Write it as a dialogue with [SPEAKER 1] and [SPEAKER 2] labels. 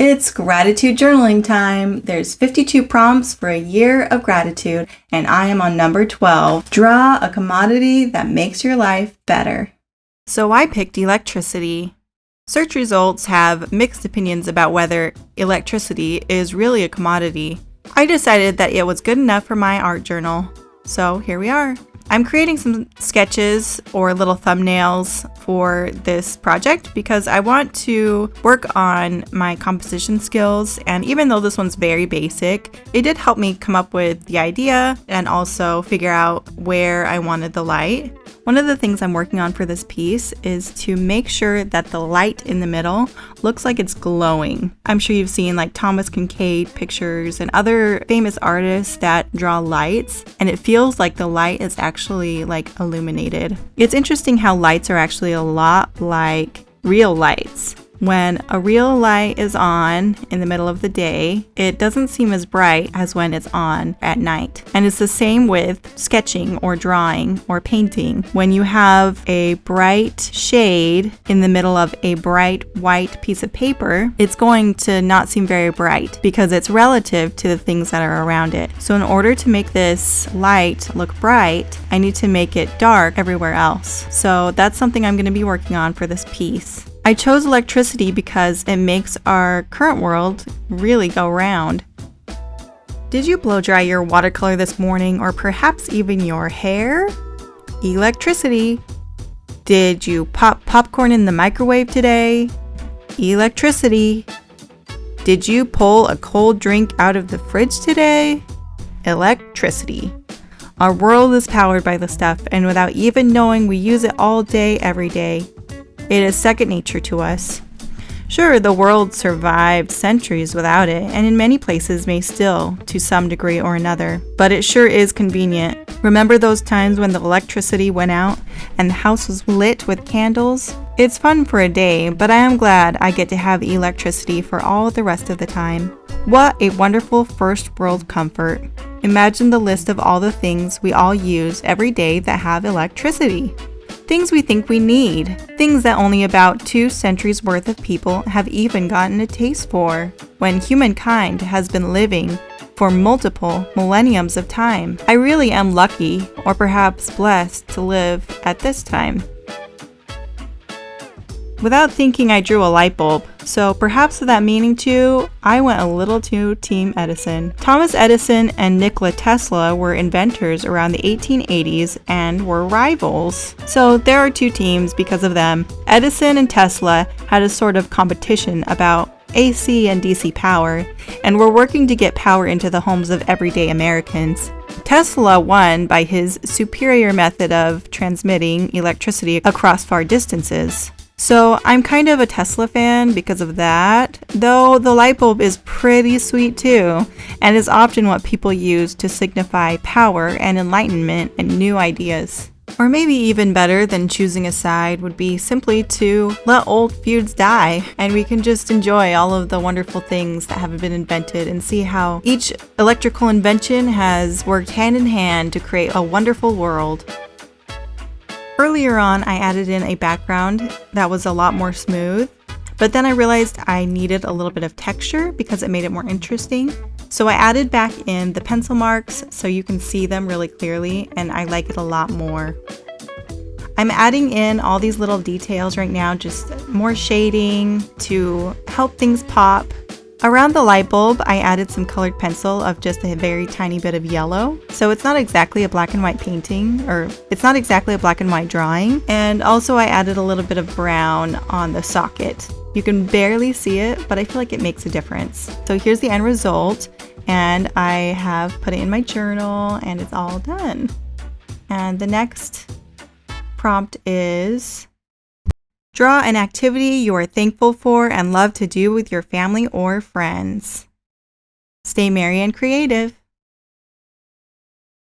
[SPEAKER 1] It's gratitude journaling time. There's 52 prompts for a year of gratitude, and I am on number 12. Draw a commodity that makes your life better.
[SPEAKER 2] So I picked electricity. Search results have mixed opinions about whether electricity is really a commodity. I decided that it was good enough for my art journal. So here we are. I'm creating some sketches or little thumbnails for this project because I want to work on my composition skills, and even though this one's very basic, it did help me come up with the idea and also figure out where I wanted the light. One of the things I'm working on for this piece is to make sure that the light in the middle looks like it's glowing. I'm sure you've seen like Thomas Kincaid pictures and other famous artists that draw lights, and it feels like the light is actually like illuminated. It's interesting how lights are actually a lot like real lights. When a real light is on in the middle of the day, it doesn't seem as bright as when it's on at night. And it's the same with sketching or drawing or painting. When you have a bright shade in the middle of a bright white piece of paper, it's going to not seem very bright because it's relative to the things that are around it. So in order to make this light look bright, I need to make it dark everywhere else. So that's something I'm going to be working on for this piece. I chose electricity because it makes our current world really go round. Did you blow dry your watercolor this morning, or perhaps even your hair? Electricity. Did you pop popcorn in the microwave today? Electricity. Did you pull a cold drink out of the fridge today? Electricity. Our world is powered by this stuff, and without even knowing, we use it all day, every day. It is second nature to us. Sure, the world survived centuries without it, and in many places may still, to some degree or another. But it sure is convenient. Remember those times when the electricity went out and the house was lit with candles? It's fun for a day, but I am glad I get to have electricity for all the rest of the time. What a wonderful first world comfort. Imagine the list of all the things we all use every day that have electricity. Things we think we need, things that only about 2 centuries worth of people have even gotten a taste for, when humankind has been living for multiple millenniums of time. I really am lucky, or perhaps blessed, to live at this time. Without thinking, I drew a light bulb, so perhaps without meaning to, I went a little too Team Edison. Thomas Edison and Nikola Tesla were inventors around the 1880s and were rivals. So there are 2 teams because of them. Edison and Tesla had a sort of competition about AC and DC power, and were working to get power into the homes of everyday Americans. Tesla won by his superior method of transmitting electricity across far distances. So I'm kind of a Tesla fan because of that, though the light bulb is pretty sweet too, and is often what people use to signify power and enlightenment and new ideas. Or maybe even better than choosing a side would be simply to let old feuds die, and we can just enjoy all of the wonderful things that have been invented and see how each electrical invention has worked hand in hand to create a wonderful world. Earlier on, I added in a background that was a lot more smooth, but then I realized I needed a little bit of texture because it made it more interesting. So I added back in the pencil marks so you can see them really clearly, and I like it a lot more. I'm adding in all these little details right now, just more shading to help things pop. Around the light bulb, I added some colored pencil of just a very tiny bit of yellow. So it's not exactly a black and white painting, or it's not exactly a black and white drawing. And also I added a little bit of brown on the socket. You can barely see it, but I feel like it makes a difference. So here's the end result, and I have put it in my journal and it's all done. And the next prompt is: draw an activity you are thankful for and love to do with your family or friends. Stay merry and creative.